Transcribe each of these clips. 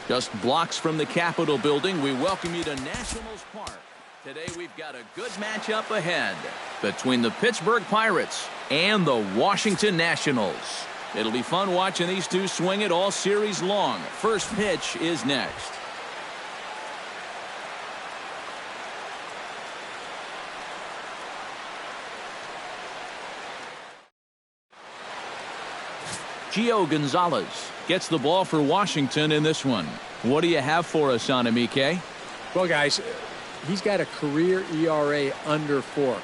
Just blocks from the Capitol building, we welcome you to Nationals Park. Today we've got a good matchup ahead between the Pittsburgh Pirates and the Washington Nationals. It'll be fun watching these two swing it all series long. First pitch is next. Gio Gonzalez gets the ball for Washington in this one. What do you have for us on him, EK? Well, guys, he's got a career ERA under 4.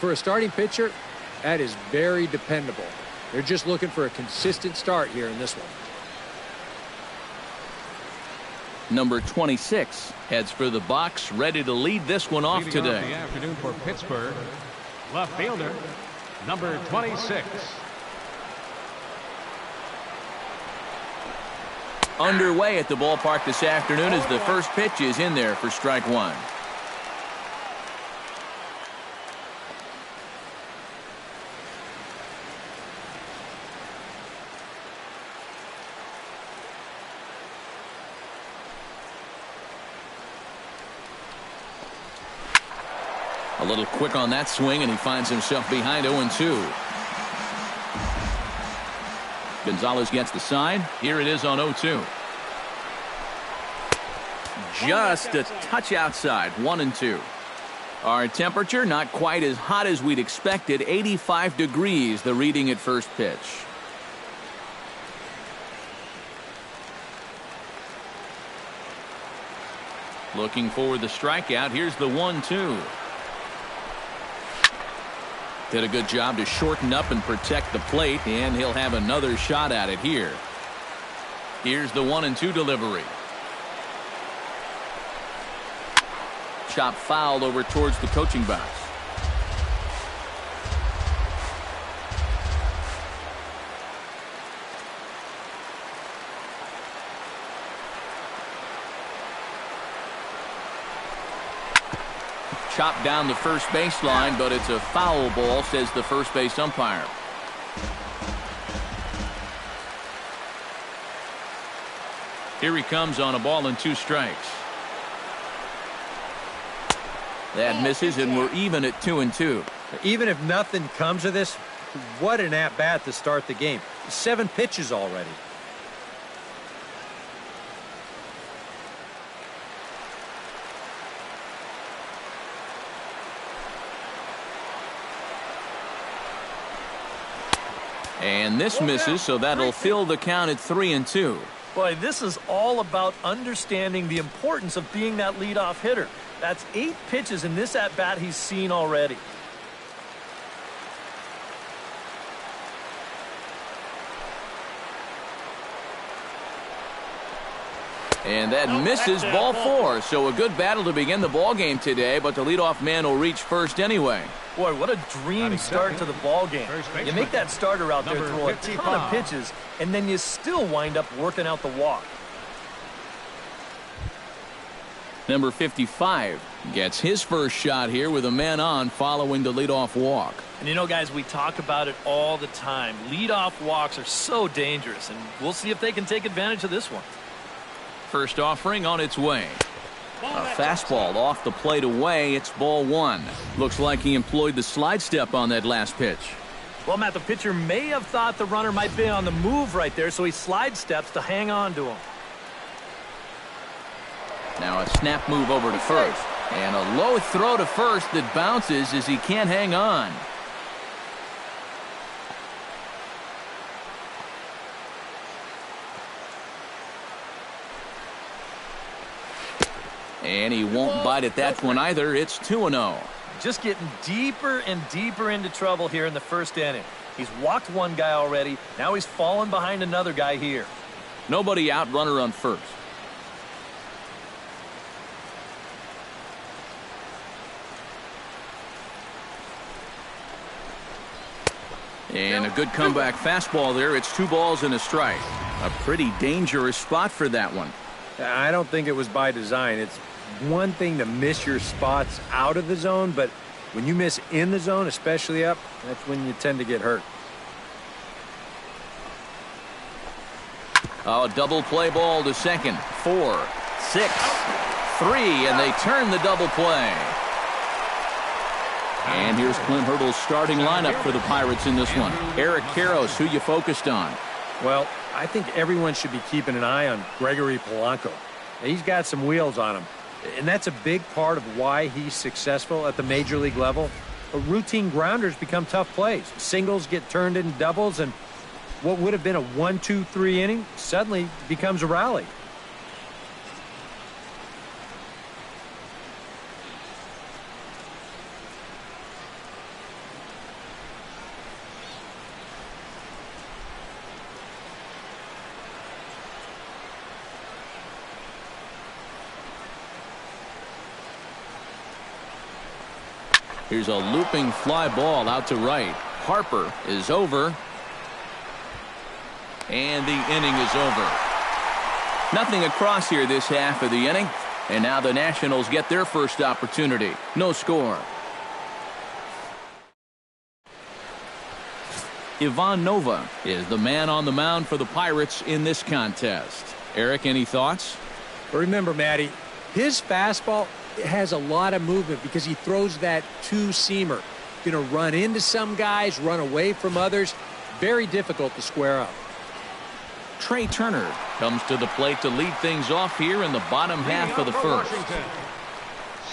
For a starting pitcher, that is very dependable. They're just looking for a consistent start here in this one. Number 26 heads for the box, ready to lead this one off today. Off the afternoon for Pittsburgh, left fielder, number 26. Underway at the ballpark this afternoon as the first pitch is in there for strike one. A little quick on that swing, and he finds himself behind 0-2. Gonzalez gets the sign. Here it is on 0-2. Just a touch outside, 1-2. Our temperature not quite as hot as we'd expected, 85 degrees, the reading at first pitch. Looking for the strikeout. Here's the 1-2. Did a good job to shorten up and protect the plate, and he'll have another shot at it here. Here's the 1-2 delivery. Chop foul over towards the coaching box. Chopped down the first baseline, but it's a foul ball, says the first base umpire. Here he comes on a ball and 2 strikes. That misses, and we're even at 2-2. Even if nothing comes of this, what an at-bat to start the game. 7 pitches already. And this misses, so that'll fill the count at 3-2. Boy, this is all about understanding the importance of being that leadoff hitter. That's 8 pitches in this at-bat he's seen already. And that misses, ball 4. So a good battle to begin the ball game today, but the leadoff man will reach first anyway. Boy, what a dream start to the ball game. You make that starter out there throw a ton of pitches, and then you still wind up working out the walk. Number 55 gets his first shot here with a man on following the leadoff walk. And you know, guys, we talk about it all the time. Leadoff walks are so dangerous, and we'll see if they can take advantage of this one. First offering on its way. A fastball off the plate away. It's ball 1. Looks like he employed the slide step on that last pitch. Well, Matt, the pitcher may have thought the runner might be on the move right there, so he slide steps to hang on to him. Now a snap move over to first. And a low throw to first that bounces as he can't hang on. And he won't bite at that one either. It's 2-0. Just getting deeper and deeper into trouble here in the first inning. He's walked one guy already. Now he's fallen behind another guy here. Nobody out, runner on first. And a good comeback fastball there. It's 2 balls and a strike. A pretty dangerous spot for that one. I don't think it was by design. It's one thing to miss your spots out of the zone, but when you miss in the zone, especially up, that's when you tend to get hurt. Oh, double play ball to second. 4, 6, 3, and they turn the double play. And here's Clint Hurdle's starting lineup for the Pirates in this one. Eric Karros, who you focused on? Well, I think everyone should be keeping an eye on Gregory Polanco. He's got some wheels on him, and that's a big part of why he's successful at the major league level. Routine grounders become tough plays. Singles get turned into doubles, and what would have been a 1-2-3 inning suddenly becomes a rally. Here's a looping fly ball out to right. Harper is over. And the inning is over. Nothing across here this half of the inning. And now the Nationals get their first opportunity. No score. Ivan Nova is the man on the mound for the Pirates in this contest. Eric, any thoughts? Remember, Matty, his fastball has a lot of movement because he throws that two-seamer. Going to run into some guys, run away from others. Very difficult to square up. Trey Turner comes to the plate to lead things off here in the bottom half of the first. Washington,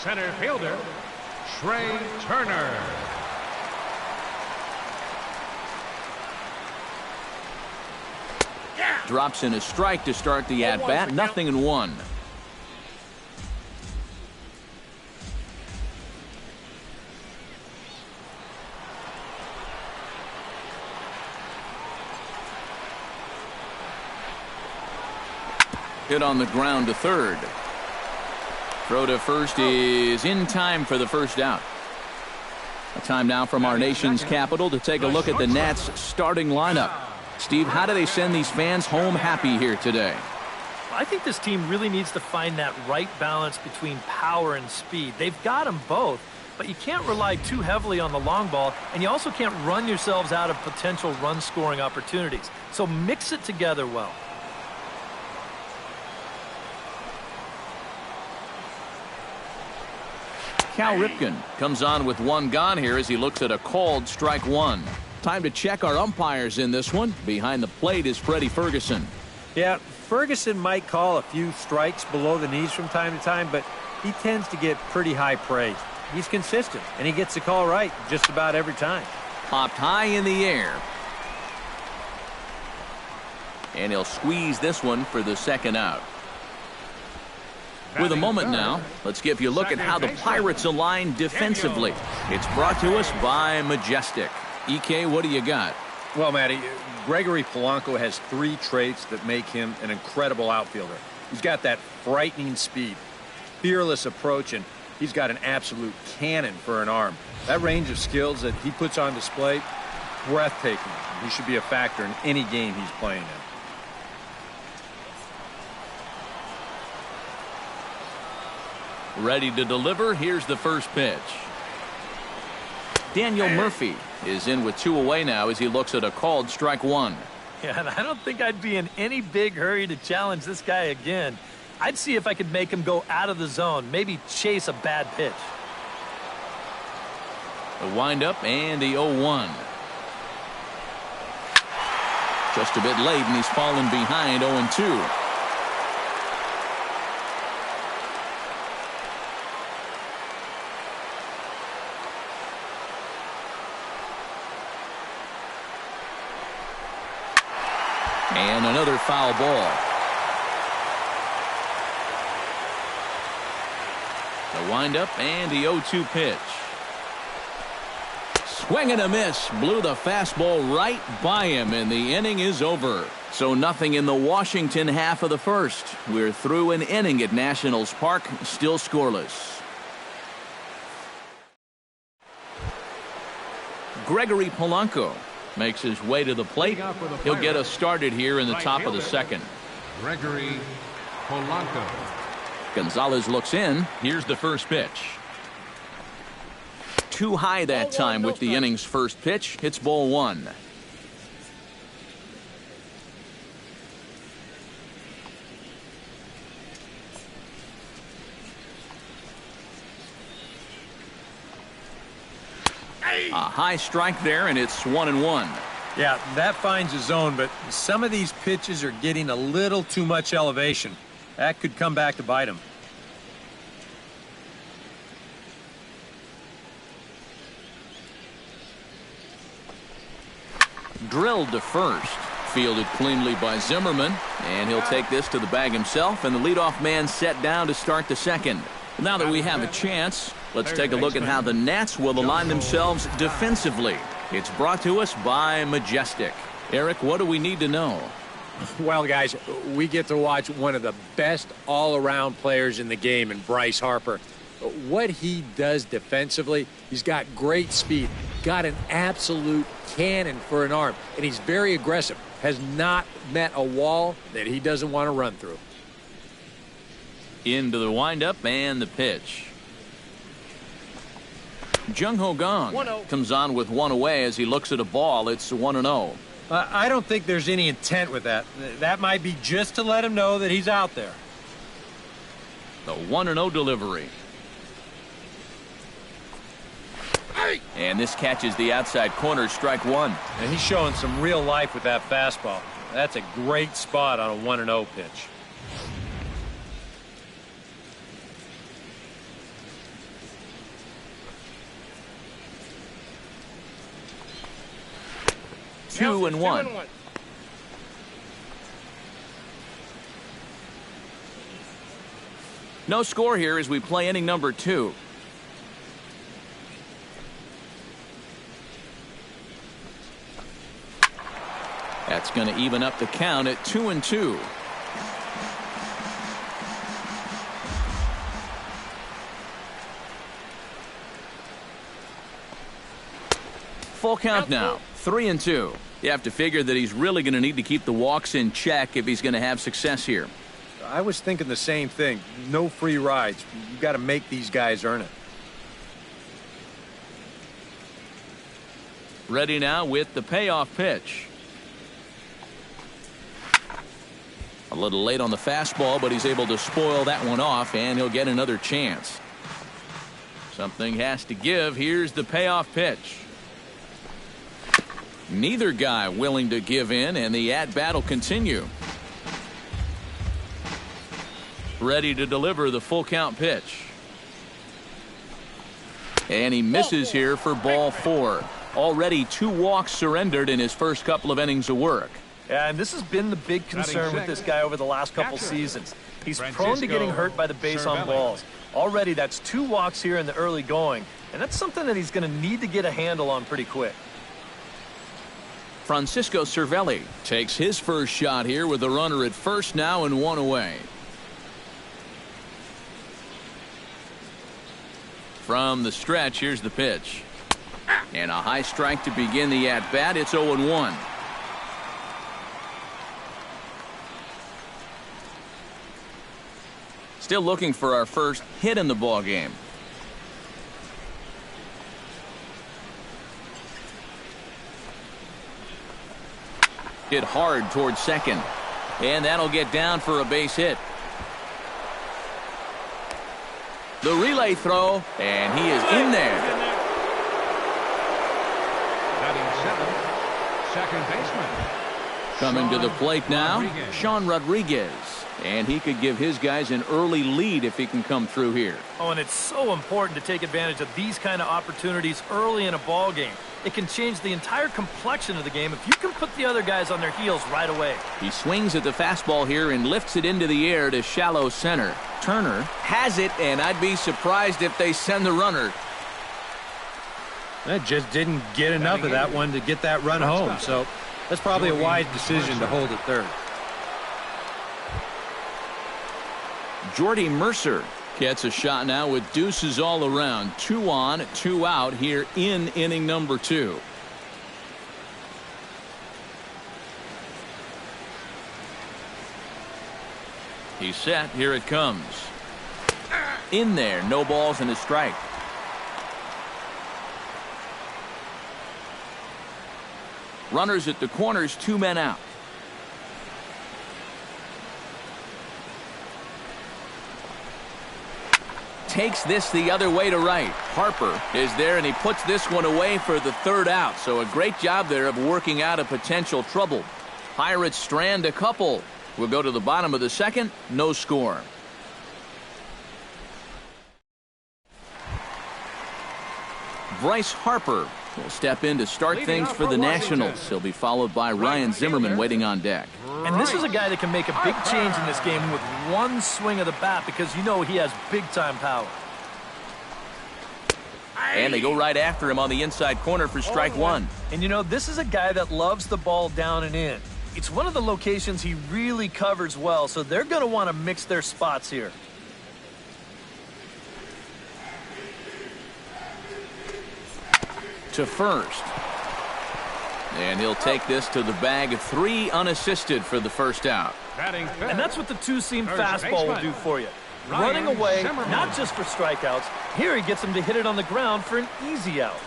center fielder, Trey Turner. Drops in a strike to start the at-bat. 0-1. Hit on the ground to third. Throw to first is in time for the first out. A time now from our nation's capital to take a look at the Nats starting lineup. Steve, how do they send these fans home happy here today? I think this team really needs to find that right balance between power and speed. They've got them both, but you can't rely too heavily on the long ball, and you also can't run yourselves out of potential run-scoring opportunities. So mix it together well. Cal Ripken comes on with one gone here as he looks at a called strike one. Time to check our umpires in this one. Behind the plate is Freddie Ferguson. Yeah, Ferguson might call a few strikes below the knees from time to time, but he tends to get pretty high praise. He's consistent, and he gets the call right just about every time. Popped high in the air. And he'll squeeze this one for the second out. With a moment now, let's give you a look at how the Pirates align defensively. It's brought to us by Majestic. EK, what do you got? Well, Matty, Gregory Polanco has three traits that make him an incredible outfielder. He's got that frightening speed, fearless approach, and he's got an absolute cannon for an arm. That range of skills that he puts on display, breathtaking. He should be a factor in any game he's playing in. Ready to deliver. Here's the first pitch. Daniel Murphy is in with two away now as he looks at a called strike one. Yeah, and I don't think I'd be in any big hurry to challenge this guy again. I'd see if I could make him go out of the zone, maybe chase a bad pitch. The windup and the 0-1. Just a bit late, and he's fallen behind 0-2. And another foul ball. The windup and the 0-2 pitch. Swing and a miss. Blew the fastball right by him, and the inning is over. So nothing in the Washington half of the first. We're through an inning at Nationals Park, still scoreless. Gregory Polanco makes his way to the plate. He'll get us started here in the top of the second. Gregory Polanco. Gonzalez looks in. Here's the first pitch. Too high that time with the inning's first pitch. It's ball one. A high strike there, and it's 1-1. Yeah, that finds a zone, but some of these pitches are getting a little too much elevation. That could come back to bite him. Drilled to first. Fielded cleanly by Zimmerman, and he'll take this to the bag himself, and the leadoff man set down to start the second. Now that we have a chance, let's take a look at how the Nats will align themselves defensively. It's brought to us by Majestic. Eric, what do we need to know? Well, guys, we get to watch one of the best all-around players in the game in Bryce Harper. What he does defensively, he's got great speed, got an absolute cannon for an arm, and he's very aggressive. Has not met a wall that he doesn't want to run through. Into the windup and the pitch. Jung Ho Gong comes on with one away as he looks at a ball. It's 1-0. I don't think there's any intent with that. That might be just to let him know that he's out there. The 1-0 delivery. And this catches the outside corner, strike one. And he's showing some real life with that fastball. That's a great spot on a 1-0 pitch. Two and one. No score here as we play inning number 2. That's going to even up the count at 2-2. Full count now, 3-2. You have to figure that he's really going to need to keep the walks in check if he's going to have success here. I was thinking the same thing. No free rides. You've got to make these guys earn it. Ready now with the payoff pitch. A little late on the fastball, but he's able to spoil that one off, and he'll get another chance. Something has to give. Here's the payoff pitch. Neither guy willing to give in, and the at-bat will continue. Ready to deliver the full count pitch. And he misses here for ball 4. Already 2 walks surrendered in his first couple of innings of work. Yeah, and this has been the big concern with this guy over the last couple seasons. He's prone to getting hurt by the base on balls. Already that's 2 walks here in the early going, and that's something that he's going to need to get a handle on pretty quick. Francisco Cervelli takes his first shot here with a runner at first now and 1 away. From the stretch, here's the pitch. And a high strike to begin the at-bat. It's 0-1. Still looking for our first hit in the ball game. Hit hard towards second, and that'll get down for a base hit. The relay throw, and he is in there. Batting 7th, second baseman. Coming to the plate now, Sean Rodriguez. And he could give his guys an early lead if he can come through here. Oh, and it's so important to take advantage of these kind of opportunities early in a ball game. It can change the entire complexion of the game if you can put the other guys on their heels right away. He swings at the fastball here and lifts it into the air to shallow center. Turner has it, and I'd be surprised if they send the runner. That just didn't get enough of that one to get that run home. So that's probably a wise decision to hold at third. Jordy Mercer gets a shot now with deuces all around. 2 on, 2 out here in inning number 2. He's set. Here it comes. In there. No balls and a strike. Runners at the corners, 2 men out. takes this the other way to right. Harper is there, and he puts this one away for the third out. So a great job there of working out a potential trouble. Pirates strand a couple. We'll go to the bottom of the second. No score. Bryce Harper will step in to start things for the Nationals. He'll be followed by Ryan Zimmerman waiting on deck. And this is a guy that can make a big change in this game with one swing of the bat because you know he has big-time power. And they go right after him on the inside corner for strike one. And you know, this is a guy that loves the ball down and in. It's one of the locations he really covers well, so they're going to want to mix their spots here. To first. And he'll take this to the bag. 3 unassisted for the first out. And that's what the two-seam fastball will do for you. Running away, not just for strikeouts. Here he gets him to hit it on the ground for an easy out.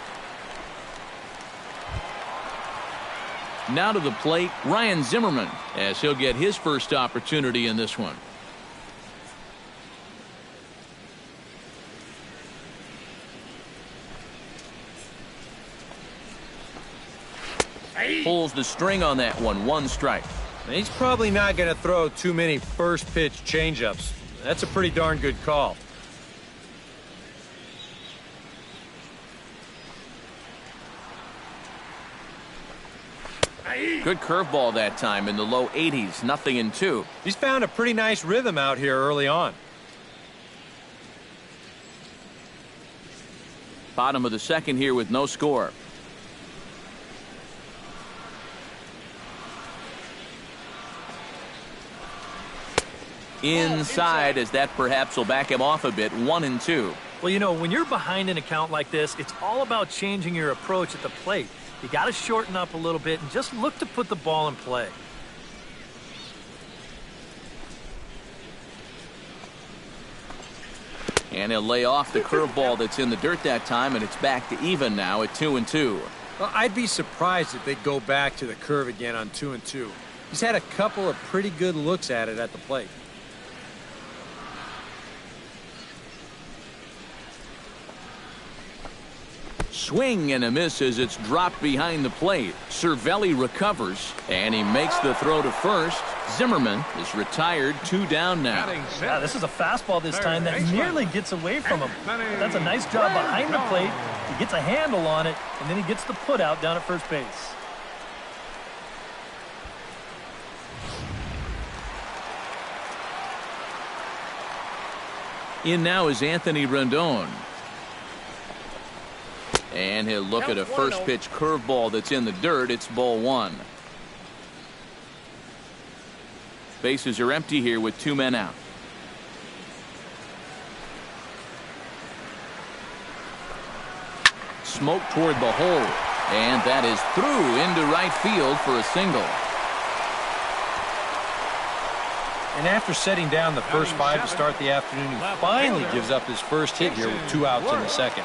Now to the plate, Ryan Zimmerman, as he'll get his first opportunity in this one. Pulls the string on that one. 1 strike. And he's probably not going to throw too many first pitch changeups. That's a pretty darn good call. Good curveball that time in the low 80s. 0-2. He's found a pretty nice rhythm out here early on. Bottom of the second here with no score. Inside, as that perhaps will back him off a bit. 1-2. Well, you know, when you're behind an account like this, it's all about changing your approach at the plate. You got to shorten up a little bit and just look to put the ball in play. And he'll lay off the curveball that's in the dirt that time, and it's back to even now at 2-2. Well, I'd be surprised if they go back to the curve again on 2-2. He's had a couple of pretty good looks at it at the plate. Swing and a miss as it's dropped behind the plate. Cervelli recovers, and he makes the throw to first. Zimmerman is retired. 2 down now. Yeah, this is a fastball this time that nearly gets away from him. That's a nice job behind the plate. He gets a handle on it, and then he gets the put out down at first base. In now is Anthony Rendon. And he'll look at a first pitch curveball that's in the dirt. It's ball 1. Bases are empty here with 2 men out. Smoke toward the hole. And that is through into right field for a single. And after setting down the first 5 to start the afternoon, he finally gives up his first hit here with 2 outs in the second.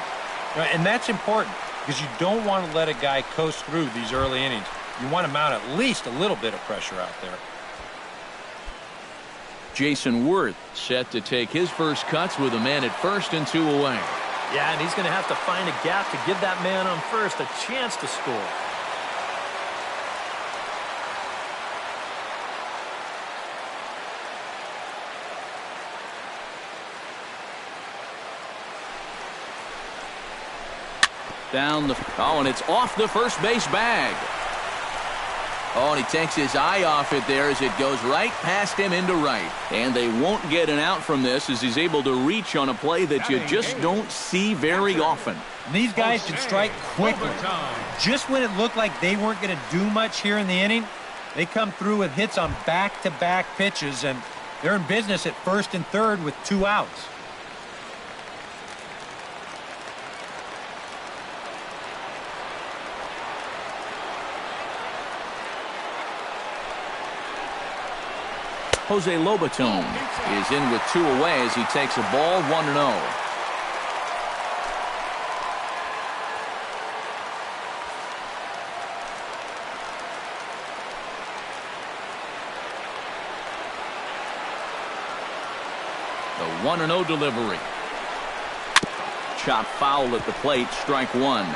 And that's important because you don't want to let a guy coast through these early innings. You want to mount at least a little bit of pressure out there. Jason Worth set to take his first cuts with a man at first and 2 away. Yeah, and he's going to have to find a gap to give that man on first a chance to score. Down the... Oh, and it's off the first base bag. Oh, and he takes his eye off it there as it goes right past him into right. And they won't get an out from this as he's able to reach on a play that you just don't see very often. And these guys can strike quickly. Just when it looked like they weren't going to do much here in the inning, they come through with hits on back-to-back pitches, and they're in business at first and third with 2 outs. Jose Lobaton is in with 2 away as he takes a ball 1-0. The 1-0 delivery. Chop foul at the plate, strike one.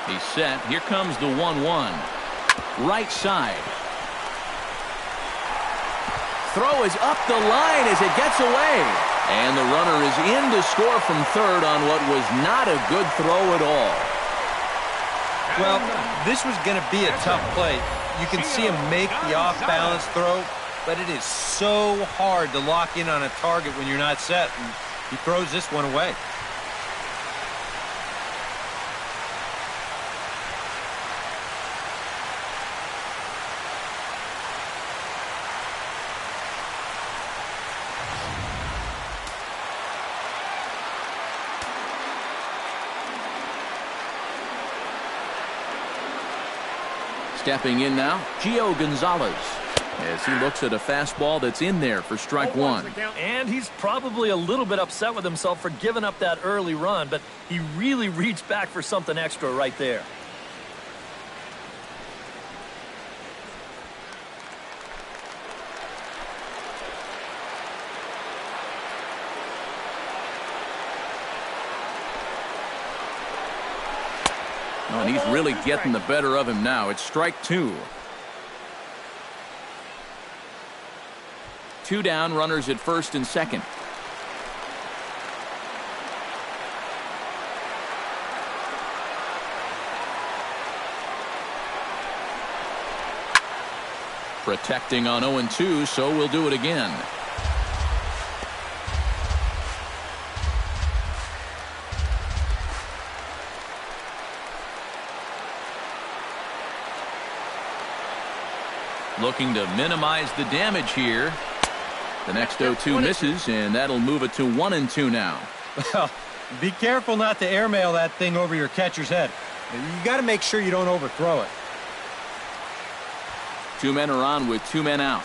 He's set. Here comes the 1-1. Right side. Throw is up the line as it gets away. And the runner is in to score from third on what was not a good throw at all. Well, this was going to be a tough play. You can see him make the off-balance throw, but it is so hard to lock in on a target when you're not set, and he throws this one away. Stepping in now, Gio Gonzalez, as he looks at a fastball that's in there for strike one. And he's probably a little bit upset with himself for giving up that early run, but he really reached back for something extra right there. Oh, and he's really getting the better of him now. It's strike two. Two down, runners at first and second. Protecting on 0-2, so we'll do it again. Looking to minimize the damage here. The next 0-2 misses, and that'll move it to 1-2 now. Well, be careful not to airmail that thing over your catcher's head. You got to make sure you don't overthrow it. Two men are on with two men out.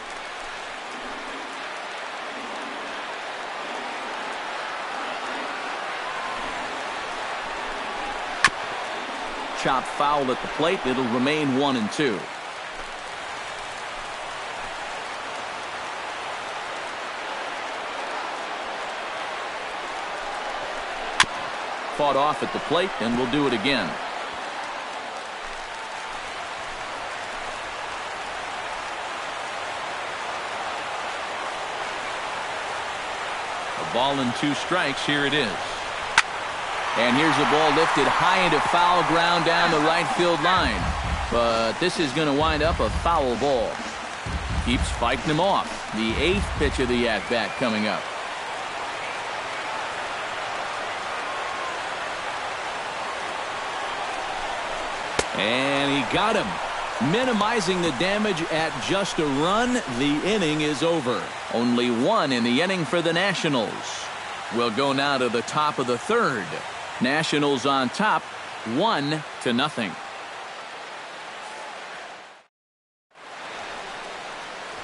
Chop foul at the plate. It'll remain 1-2. Fought off at the plate, and we'll do it again. A ball and two strikes. Here it is. And here's the ball lifted high into foul ground down the right field line. But this is going to wind up a foul ball. Keeps fighting him off. The 8th pitch of the at-bat coming up. And he got him. Minimizing the damage at just a run. The inning is over. Only one in the inning for the Nationals. We'll go now to the top of the third. Nationals on top, 1-0.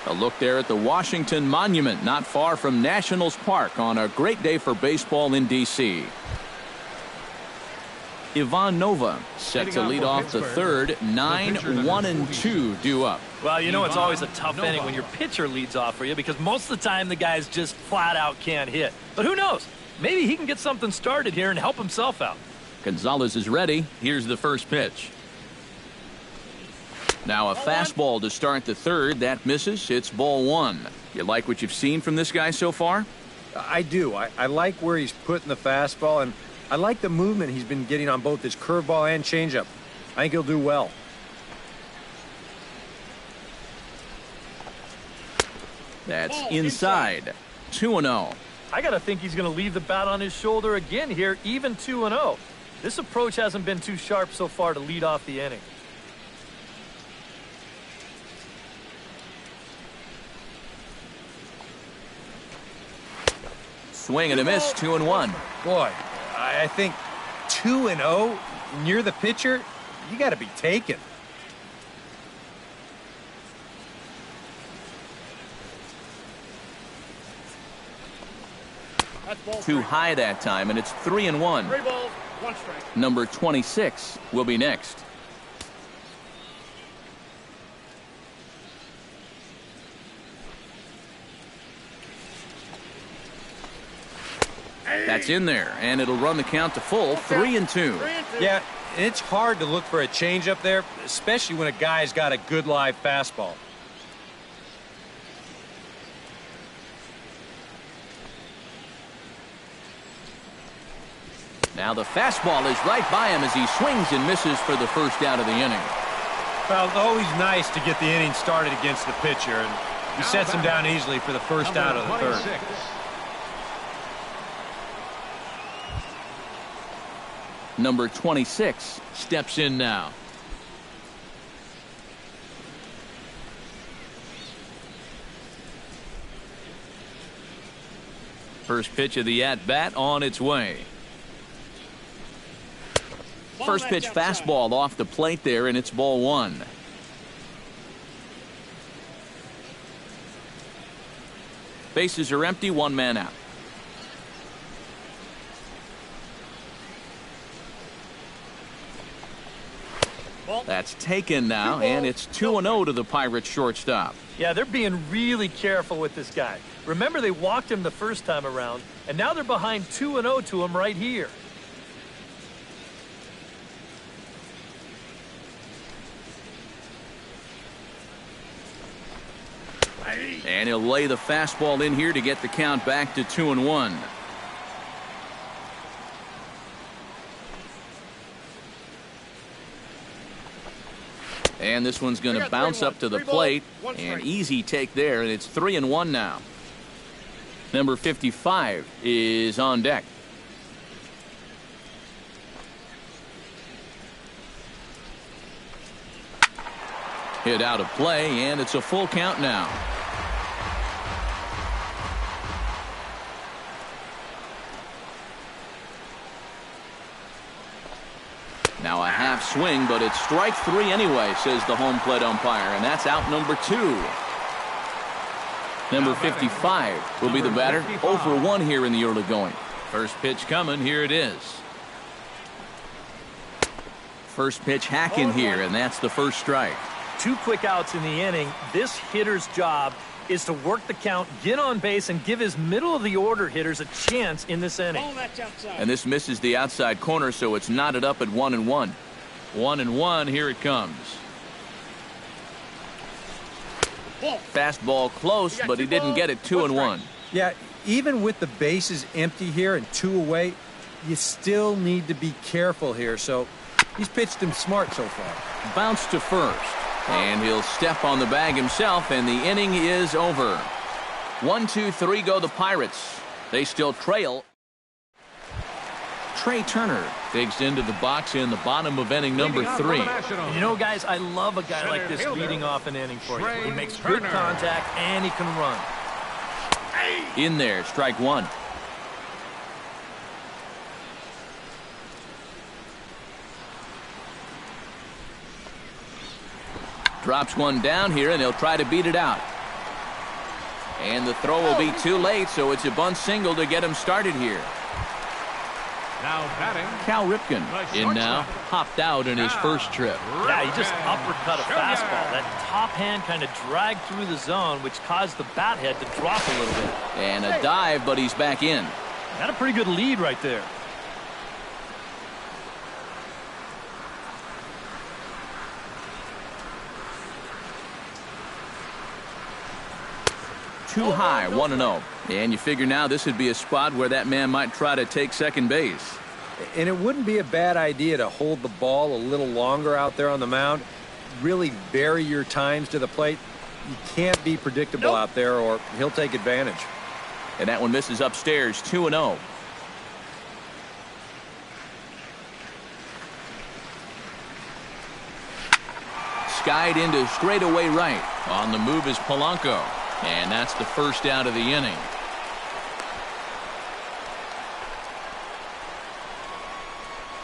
A look there at the Washington Monument, not far from Nationals Park, on a great day for baseball in D.C. Ivan Nova set to lead off the third. 9-1-2 due up. Well, you know it's always a tough inning when your pitcher leads off for you, because most of the time the guys just flat out can't hit. But who knows? Maybe he can get something started here and help himself out. Gonzalez is ready. Here's the first pitch. Now a fastball to start the third. That misses. It's ball one. You like what you've seen from this guy so far? I do. I like where he's putting the fastball, and I like the movement he's been getting on both his curveball and changeup. I think he'll do well. That's inside. 2-0. I got to think he's going to leave the bat on his shoulder again here, even 2-0. This approach hasn't been too sharp so far to lead off the inning. Swing and a miss, 2-1. Boy, I think 2-0 near the pitcher, you got to be taken. Too high that time, and it's 3-1. 3 balls, 1 strike. Number 26 will be next. That's in there, and it'll run the count to full, 3-2. Yeah, it's hard to look for a changeup there, especially when a guy's got a good live fastball. Now the fastball is right by him as he swings and misses for the first out of the inning. Well, always nice to get the inning started against the pitcher, and he sets him down easily for the first out of the third. Number 26 steps in now. First pitch of the at-bat on its way. First pitch fastball off the plate there, and it's ball one. Bases are empty, one man out. That's taken now, and it's 2-0 to the Pirates shortstop. Yeah, they're being really careful with this guy. Remember, they walked him the first time around, and now they're behind 2-0 to him right here. And he'll lay the fastball in here to get the count back to 2-1. And this one's going to bounce up to the plate. An easy take there, and it's 3-1 now. Number 55 is on deck. Hit out of play, and it's a full count now. Now a half swing, but it's strike three anyway, says the home plate umpire, and that's out number 2. Number 55 will be the batter. 0 for 1 here in the early going. First pitch coming. Here it is. First pitch hacking here, and that's the first strike. 2 quick outs in the inning. This hitter's job is to work the count, get on base, and give his middle-of-the-order hitters a chance in this inning. And this misses the outside corner, so it's knotted up at 1-1. 1-1, here it comes. Fastball close, but he didn't get it. 2-1. Yeah, even with the bases empty here and 2 away, you still need to be careful here. So he's pitched him smart so far. Bounce to first. And he'll step on the bag himself, and the inning is over. 1-2-3 go the Pirates. They still trail. Trey Turner digs into the box in the bottom of inning number 3. And you know, guys, I love a guy like this leading off an inning for you. He makes good contact, and he can run. In there, strike 1. Drops one down here, and he'll try to beat it out. And the throw will be too late, so it's a bunt single to get him started here. Now batting, Cal Ripken in now, hopped out in his first trip. Yeah, he just uppercut a fastball. That top hand kind of dragged through the zone, which caused the bat head to drop a little bit. And a dive, but he's back in. Got a pretty good lead right there. Too high, 1-0. And you figure now this would be a spot where that man might try to take second base. And it wouldn't be a bad idea to hold the ball a little longer out there on the mound. Really vary your times to the plate. You can't be predictable out there, or he'll take advantage. And that one misses upstairs, 2-0. Skied into straightaway right. On the move is Polanco. And that's the first out of the inning.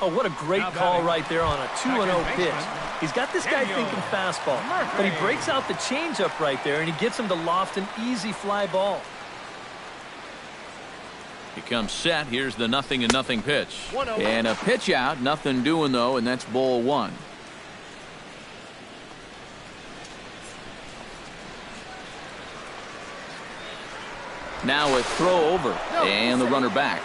Oh, what a great call right there on a 2-0 pitch. He's got this guy thinking fastball, but he breaks out the changeup right there, and he gets him to loft an easy fly ball. He comes set. Here's the 0-0 pitch. And a pitch out. Nothing doing, though, and that's ball 1. Now a throw over, and the runner back.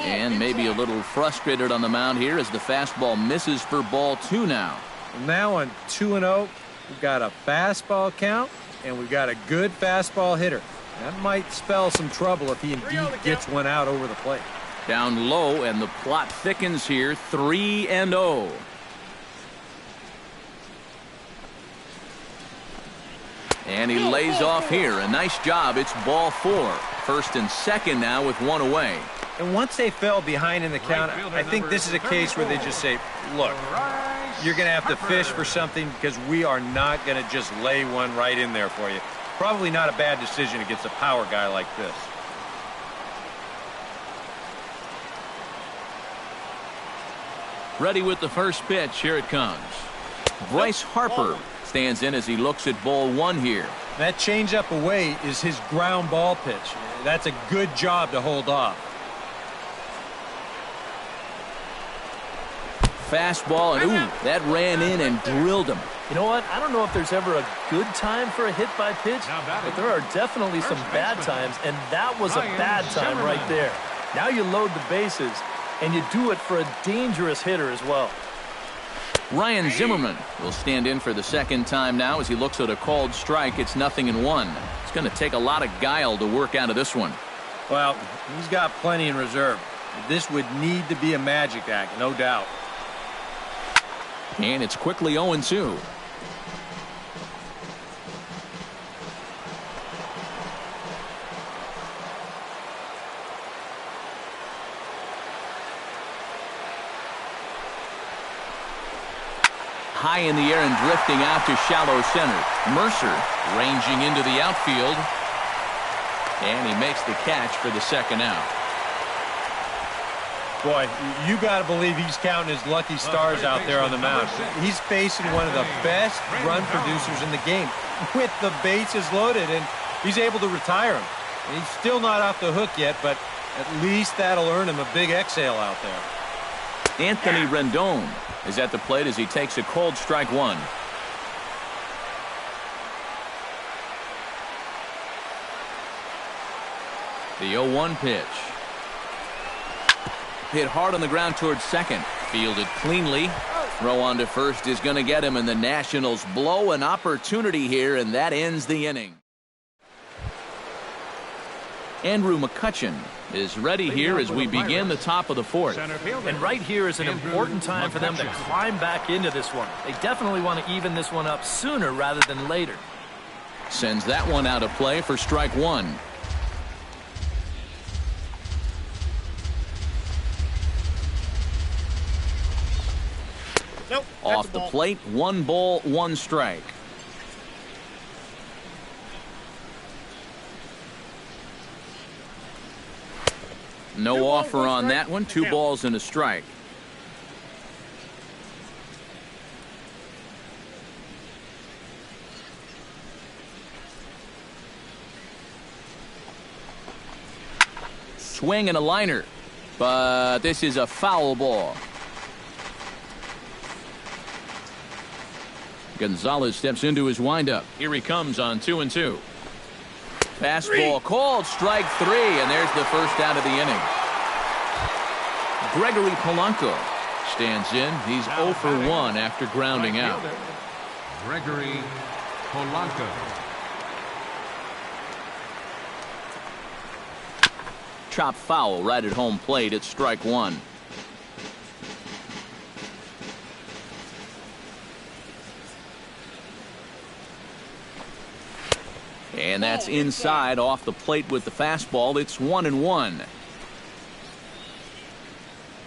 And maybe a little frustrated on the mound here as the fastball misses for ball 2 now. Now on 2-0, we've got a fastball count, and we've got a good fastball hitter. That might spell some trouble if he indeed gets one out over the plate. Down low, and the plot thickens here, 3-0. And he lays off here. A nice job. It's ball 4. First and second now with one away. And once they fell behind in the count, I think this is a case where they just say, look, you're going to have to fish for something because we are not going to just lay one right in there for you. Probably not a bad decision against a power guy like this. Ready with the first pitch. Here it comes. Bryce Harper stands in as he looks at ball 1 here. That changeup away is his ground ball pitch. That's a good job to hold off. Fastball, and ooh, that ran in and drilled him. You know what? I don't know if there's ever a good time for a hit by pitch, but there are definitely some bad times, and that was a bad time right there. Now you load the bases, and you do it for a dangerous hitter as well. Ryan Zimmerman will stand in for the second time now as he looks at a called strike. It's 0-1. It's going to take a lot of guile to work out of this one. Well, he's got plenty in reserve. This would need to be a magic act, no doubt. And it's quickly 0-2. High in the air and drifting out to shallow center. Mercer ranging into the outfield. And he makes the catch for the second out. Boy, you got to believe he's counting his lucky stars out there on the mound. He's facing one of the best run producers in the game with the bases loaded, and he's able to retire him. And he's still not off the hook yet, but at least that'll earn him a big exhale out there. Anthony Rendon is at the plate as he takes a cold strike 1. The 0-1 pitch. Hit hard on the ground towards second. Fielded cleanly. Throw on to first is going to get him, and the Nationals blow an opportunity here, and that ends the inning. Andrew McCutchen is ready here as we begin the top of the 4th. And right here is an important time for them to climb back into this one. They definitely want to even this one up sooner rather than later. Sends that one out of play for strike 1. Nope, off the plate, 1 ball, 1 strike. No offer on that one. 2 balls and a strike. Swing and a liner, but this is a foul ball. Gonzalez steps into his windup. Here he comes on 2-2. Fastball called, strike 3, and there's the first out of the inning. Gregory Polanco stands in. He's 0 for 1 after grounding out. Gregory Polanco. Chop foul right at home plate. It's strike 1. And that's inside off the plate with the fastball. It's 1-1.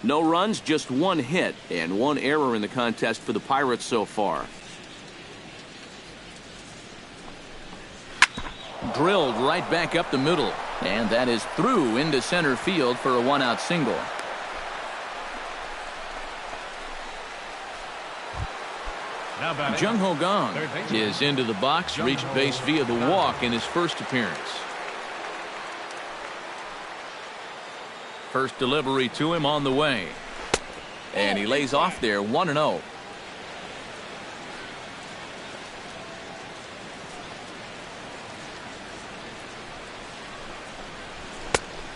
No runs, just 1 hit and 1 error in the contest for the Pirates so far. Drilled right back up the middle, and that is through into center field for a 1-out single. Jung Ho Gong is into the box, reached base via the walk in his first appearance. First delivery to him on the way. And he lays off there, 1-0.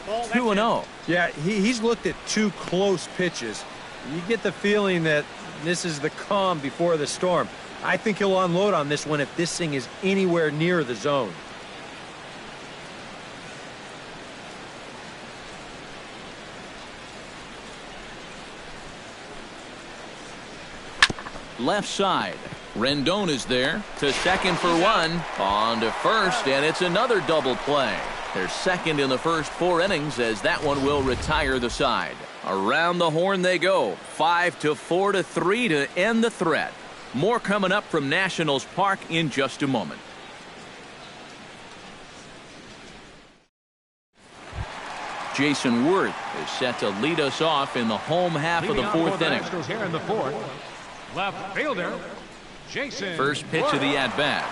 2-0. Yeah, he's looked at 2 close pitches. You get the feeling that this is the calm before the storm. I think he'll unload on this one if this thing is anywhere near the zone. Left side. Rendon is there to second for 1. On to first, and it's another double play. They're second in the first 4 innings as that one will retire the side. Around the horn they go. 5-4-3 to end the threat. More coming up from Nationals Park in just a moment. Jason Worth is set to lead us off in the home half of the 4th inning. Here in the 4th. Left fielder, Jason. First pitch of the at-bat.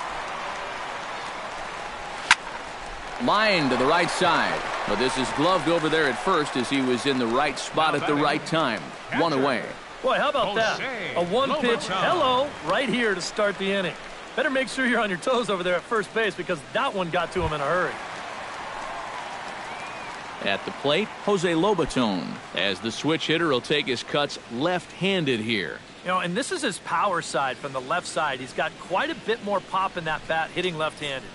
Line to the right side. But this is gloved over there at first as he was in the right spot at the right time. 1 away. Boy, how about that? A 1-pitch hello right here to start the inning. Better make sure you're on your toes over there at first base because that one got to him in a hurry. At the plate, Jose Lobaton, as the switch hitter will take his cuts left-handed here. You know, and this is his power side from the left side. He's got quite a bit more pop in that bat hitting left-handed.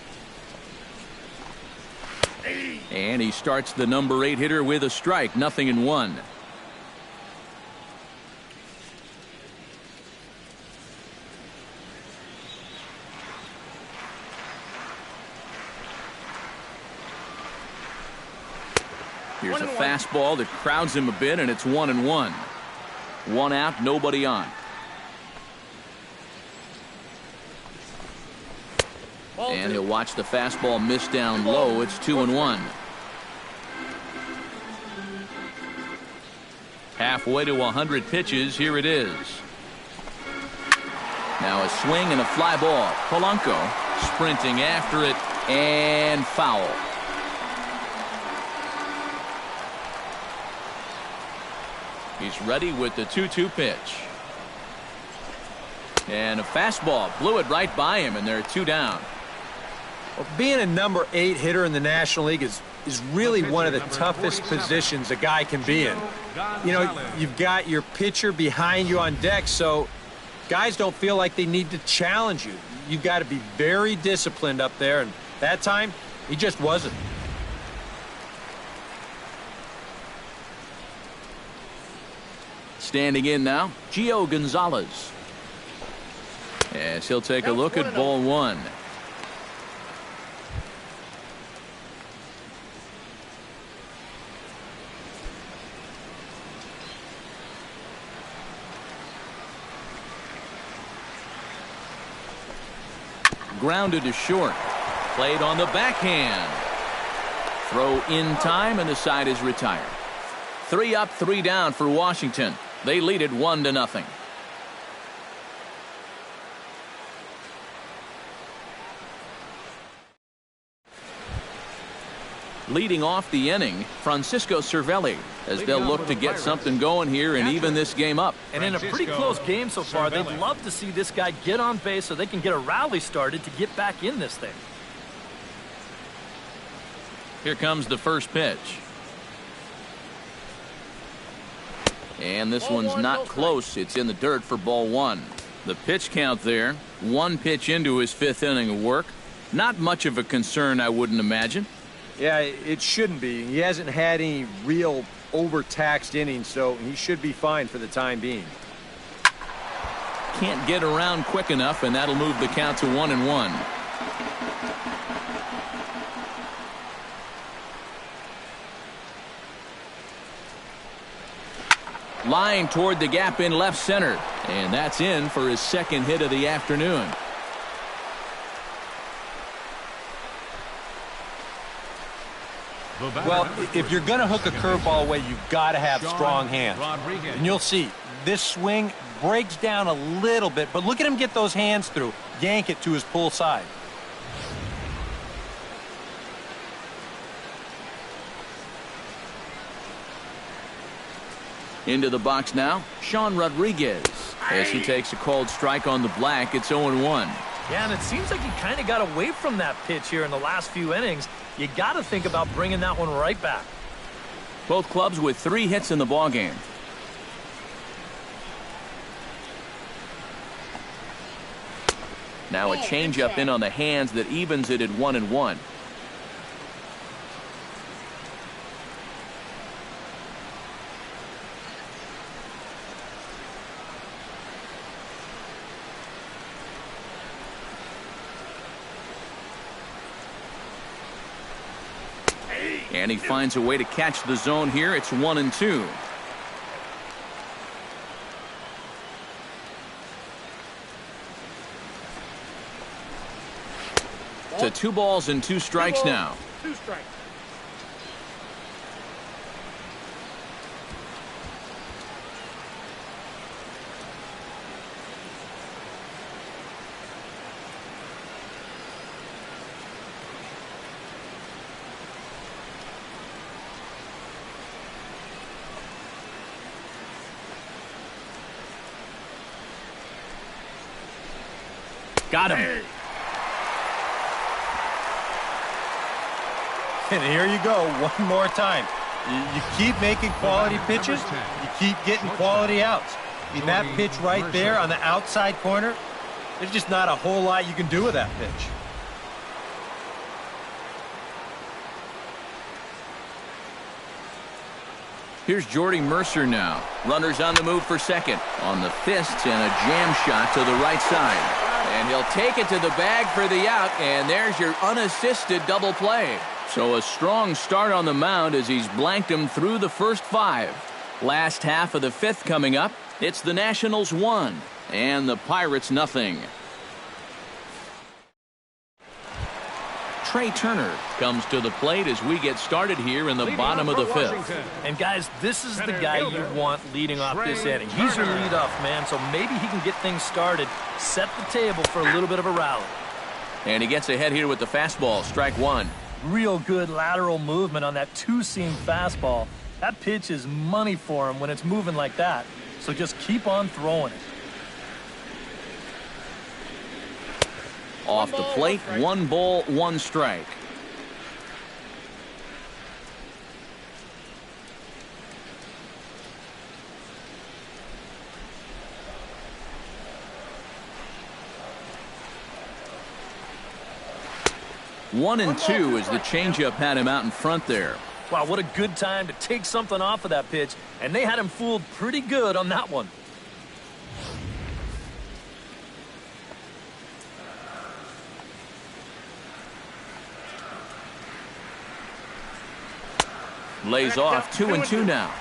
And he starts the number 8 hitter with a strike, 0-1. Here's a fastball that crowds him a bit, and it's 1-1. 1 out, nobody on. And he'll watch the fastball miss down low. It's 2-1. Halfway to 100 pitches. Here it is. Now a swing and a fly ball. Polanco sprinting after it and foul. He's ready with the 2-2 pitch. And a fastball blew it right by him, and they're 2 down. Well, being a number 8 hitter in the National League is really one of the toughest positions a guy can be in. You know, you've got your pitcher behind you on deck, so guys don't feel like they need to challenge you. You've got to be very disciplined up there, and that time, he just wasn't. Standing in now, Gio Gonzalez. As he'll take a look at ball 1. Grounded to short. Played on the backhand. Throw in time, and the side is retired. 3 up, 3 down for Washington. They lead it 1-0. Leading off the inning, Francisco Cervelli, as they'll look to get something going here and even this game up. And in a pretty close game so far, they'd love to see this guy get on base so they can get a rally started to get back in this thing. Here comes the first pitch. And this one's not close. It's in the dirt for ball 1. The pitch count there, 1 pitch into his 5th inning of work. Not much of a concern, I wouldn't imagine. Yeah, it shouldn't be. He hasn't had any real overtaxed innings, so he should be fine for the time being. Can't get around quick enough, and that'll move the count to 1-1. Line toward the gap in left center, and that's in for his 2nd hit of the afternoon. Well, if you're going to hook a curveball away, you've got to have strong hands. And you'll see, this swing breaks down a little bit, but look at him get those hands through. Yank it to his pull side. Into the box now, Sean Rodriguez. As he takes a called strike on the black, it's 0-1. Yeah, and it seems like he kind of got away from that pitch here in the last few innings. You got to think about bringing that one right back. Both clubs with 3 hits in the ballgame. Now a changeup in on the hands that evens it at 1-1. And he finds a way to catch the zone here. It's 1-2. To 2 balls and 2 strikes now. 2 strikes. Got him. And here you go, one more time. You keep making quality pitches, you keep getting quality outs. I mean, that pitch right there on the outside corner, there's just not a whole lot you can do with that pitch. Here's Jordy Mercer now. Runners on the move for second. On the fists and a jam shot to the right side. And he'll take it to the bag for the out, and there's your unassisted double play. So a strong start on the mound as he's blanked him through the first 5. Last half of the 5th coming up. It's the Nationals 1 and the Pirates nothing. Trey Turner comes to the plate as we get started here in the bottom of the 5th. And guys, this is the guy you want leading off this inning. He's your leadoff man, so maybe he can get things started, set the table for a little bit of a rally. And he gets ahead here with the fastball, strike 1. Real good lateral movement on that 2-seam fastball. That pitch is money for him when it's moving like that. So just keep on throwing it. Off the plate, 1 ball, 1 strike. One and 2 as the changeup had him out in front there. Wow, what a good time to take something off of that pitch, and they had him fooled pretty good on that one. Lays off 2 and 2 now.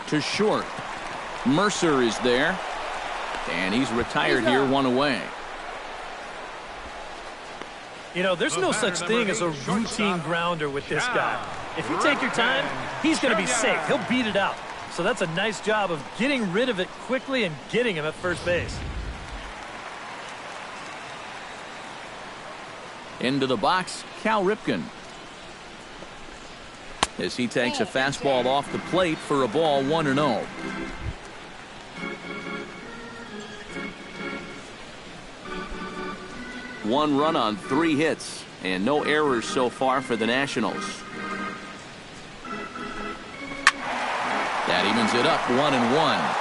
To short. Mercer is there. And he's retired here, 1 away. You know, there's no such thing as a routine grounder with this guy. If you take your time, he's going to be safe. He'll beat it out. So that's a nice job of getting rid of it quickly and getting him at first base. Into the box, Cal Ripken. As he takes a fastball off the plate for a ball, 1-0. One run on 3 hits and no errors so far for the Nationals. That evens it up, 1-1.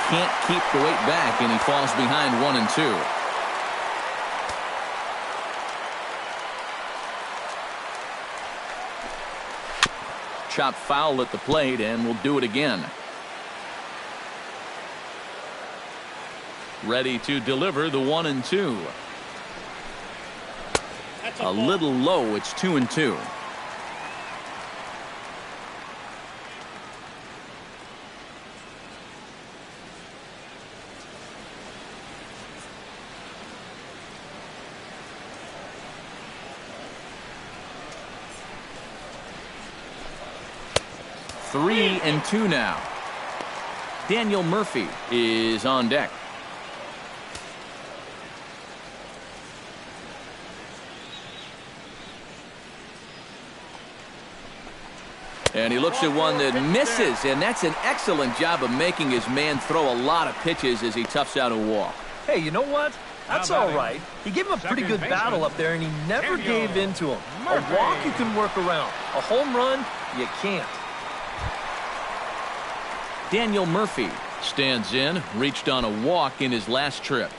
Can't keep the weight back, and he falls behind 1-2. Chop foul at the plate, and we'll do it again. Ready to deliver the 1-2. A little low. It's 2-2. Three and 2 now. Daniel Murphy is on deck. And he looks at one that misses, and that's an excellent job of making his man throw a lot of pitches as he toughs out a walk. Hey, you know what? That's all right. He gave him a pretty good battle up there, and he never gave in to him. A walk you can work around. A home run, you can't. Daniel Murphy stands in, reached on a walk in his last trip.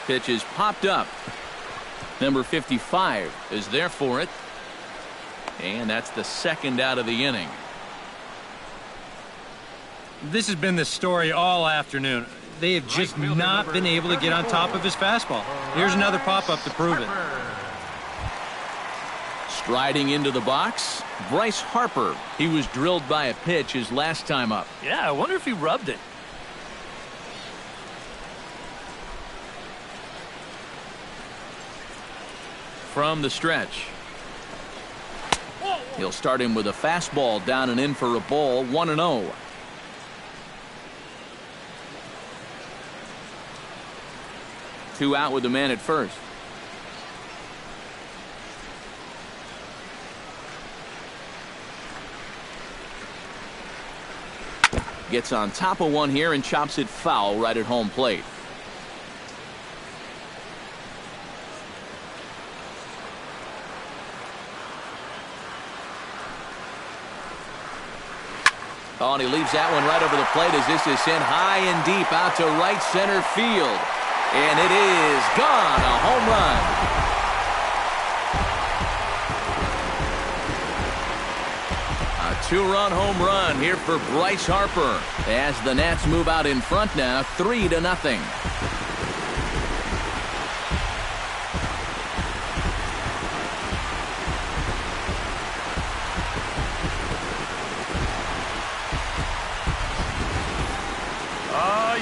Pitch is popped up. Number 55 is there for it. And that's the second out of the inning. This has been the story all afternoon. They have just not been able to get on top of his fastball. Here's another pop-up to prove it. Striding into the box, Bryce Harper. He was drilled by a pitch his last time up. Yeah, I wonder if he rubbed it. From the stretch. He'll start him with a fastball down and in for a ball, 1-0. Two out with the man at first. Gets on top of one here and chops it foul right at home plate. Oh, and he leaves that one right over the plate as this is sent high and deep out to right center field. And it is gone, a home run. A two-run home run here for Bryce Harper as the Nats move out in front now, 3-0.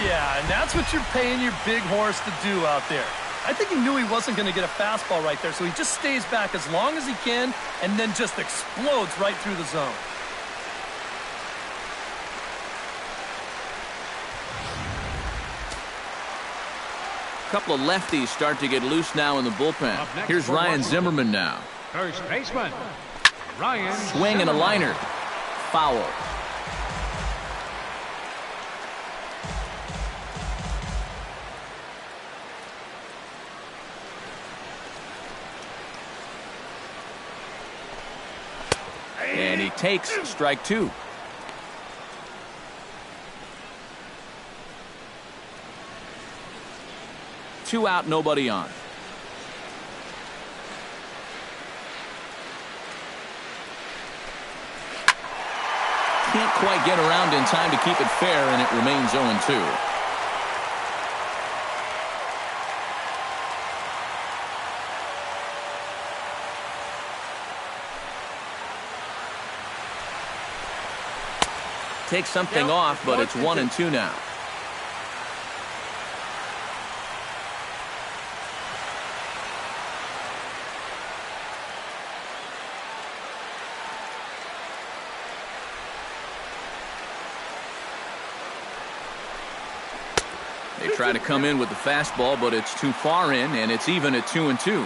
Yeah, and that's what you're paying your big horse to do out there. I think he knew he wasn't going to get a fastball right there, so he just stays back as long as he can and then just explodes right through the zone. A couple of lefties start to get loose now in the bullpen. Here's Ryan Zimmerman now. First baseman, Ryan. Swing and a liner. Foul. And he takes strike two. Two out, nobody on. Can't quite get around in time to keep it fair, and it remains 0-2. Takes something off, but it's 1-2 now. They try to come in with the fastball, but it's too far in, and it's even at 2-2.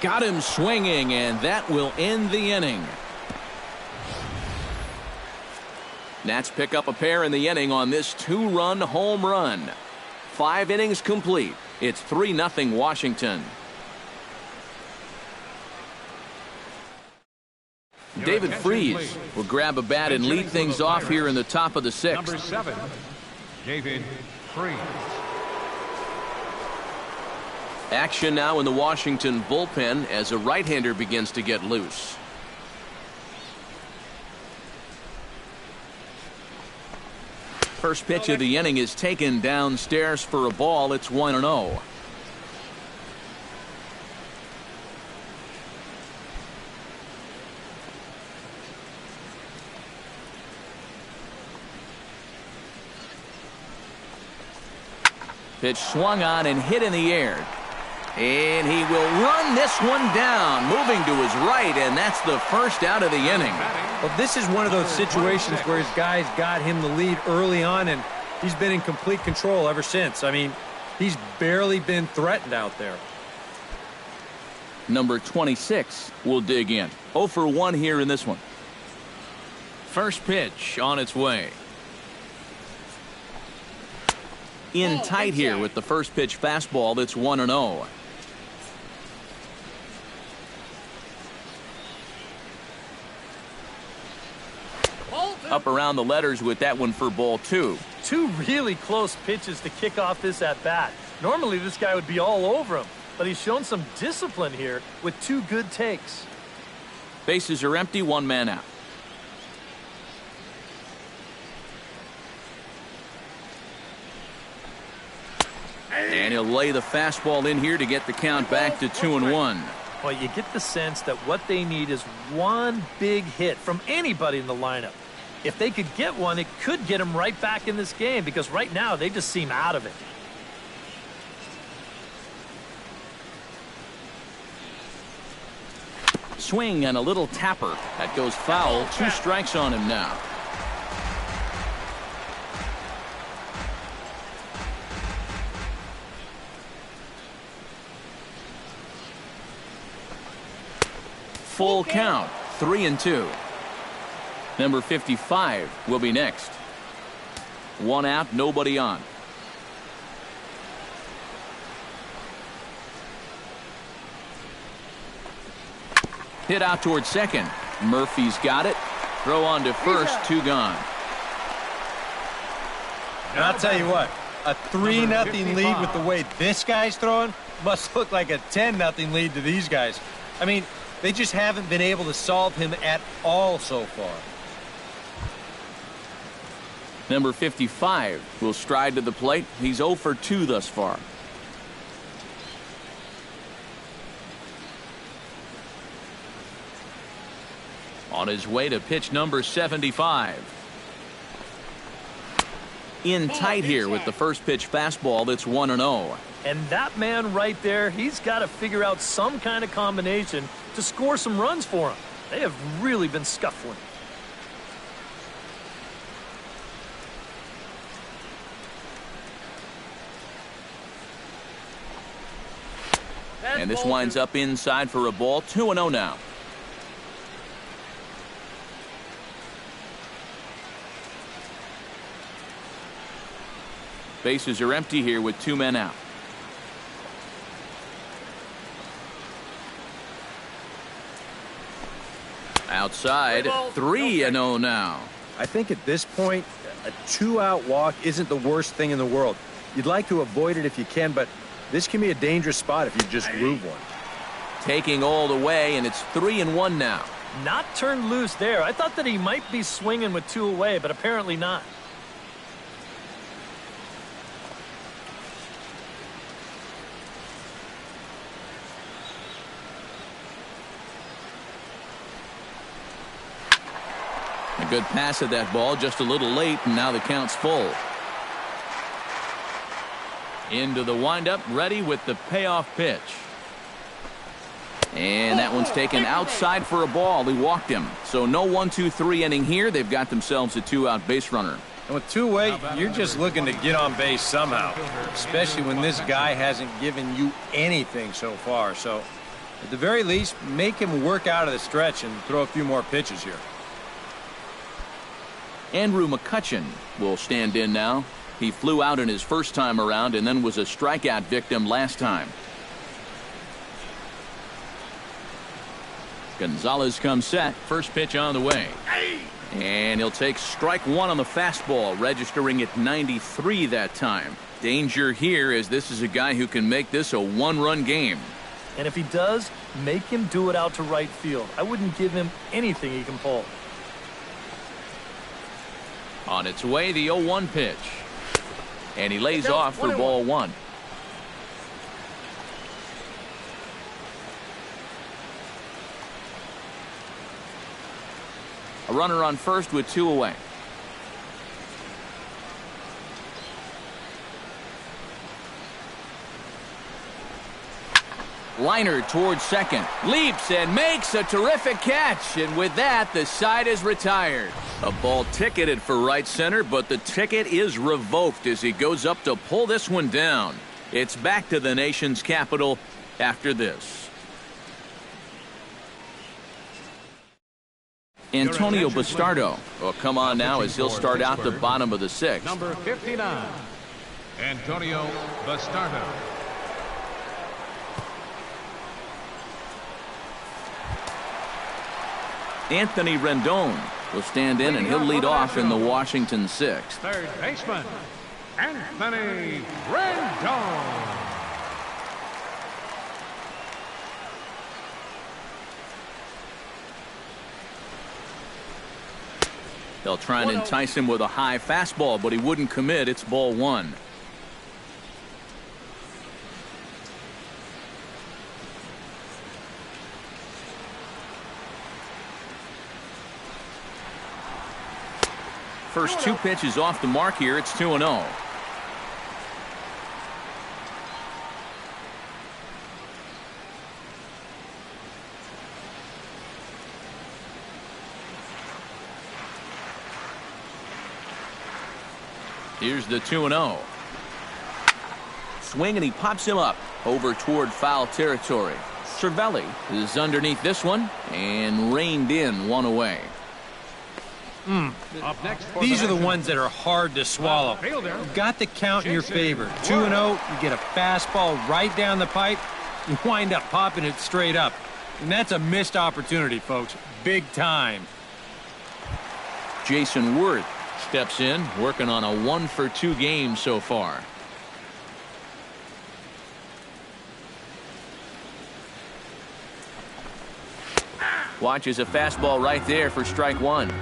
Got him swinging, and that will end the inning. Nats pick up a pair in the inning on this two-run home run. 5 innings complete. It's 3-0 Washington. David Freese will grab a bat and lead things off here in the top of the 6th. Number 7, David Freese. Action now in the Washington bullpen as a right-hander begins to get loose. First pitch of the inning is taken downstairs for a ball. It's 1-0. Pitch swung on and hit in the air. And he will run this one down, moving to his right, and that's the first out of the inning. Well, this is one of those situations where his guys got him the lead early on, and he's been in complete control ever since. I mean, he's barely been threatened out there. Number 26 will dig in. 0 for 1 here in this one. First pitch on its way. In tight here with the first pitch fastball that's 1-0. Up around the letters with that one for ball 2. Two really close pitches to kick off this at-bat. Normally this guy would be all over him, but he's shown some discipline here with 2 good takes. Bases are empty, 1 man out. And he'll lay the fastball in here to get the count back to 2-1. Well, you get the sense that what they need is one big hit from anybody in the lineup. If they could get one, it could get them right back in this game, because right now they just seem out of it. Swing and a little tapper. That goes foul. 2 strikes on him now. Full count. 3-2. Number 55 will be next. 1 out, nobody on. Hit out towards second. Murphy's got it. Throw on to first. 2 gone. And I'll tell you what, a 3-0 lead with the way this guy's throwing must look like a 10-0 lead to these guys. I mean, they just haven't been able to solve him at all so far. Number 55 will stride to the plate. He's 0 for 2 thus far. On his way to pitch number 75. In tight here with the first pitch fastball that's 1-0. And that man right there, he's got to figure out some kind of combination to score some runs for him. They have really been scuffling. And this winds up inside for a ball. 2-0 now. Bases are empty here with 2 men out. Outside, 3-0 now. I think at this point, a 2-out walk isn't the worst thing in the world. You'd like to avoid it if you can, but this can be a dangerous spot if you just groove one. Taking all the way, and it's 3-1 now. Not turned loose there. I thought that he might be swinging with 2 away, but apparently not. A good pass at that ball, just a little late, and now the count's full. Into the windup, ready with the payoff pitch. And that one's taken outside for a ball. He walked him. So no 1-2-3 inning here. They've got themselves a 2-out base runner. And with 2 away, you're just looking to get on base somehow, especially when this guy hasn't given you anything so far. So at the very least, make him work out of the stretch and throw a few more pitches here. Andrew McCutchen will stand in now. He flew out in his first time around and then was a strikeout victim last time. Gonzalez comes set. First pitch on the way. And he'll take strike 1 on the fastball, registering at 93 that time. Danger here, as this is a guy who can make this a 1-run game. And if he does, make him do it out to right field. I wouldn't give him anything he can pull. On its way, the 0-1 pitch. And he lays off for ball 1. A runner on first with 2 away. Liner towards second. Leaps and makes a terrific catch. And with that, the side is retired. A ball ticketed for right center, but the ticket is revoked as he goes up to pull this one down. It's back to the nation's capital after this. Antonio Bastardo will come on now as he'll start out the bottom of the sixth. Number 59, Antonio Bastardo. Anthony Rendon will stand in, and he'll lead off in the Washington sixth. Third baseman, Anthony Rendon. They'll try and entice him with a high fastball, but he wouldn't commit. It's ball one. First two pitches off the mark here. It's 2-0. Here's the 2-0. Swing, and he pops him up over toward foul territory. Cervelli is underneath this one and reined in one away. Up next These are the ones that are hard to swallow. You've got the count in your favor. 2-0, you get a fastball right down the pipe, you wind up popping it straight up. And that's a missed opportunity, folks. Big time. Jason Worth steps in, working on a 1-for-2 game so far. Watches a fastball right there for strike one.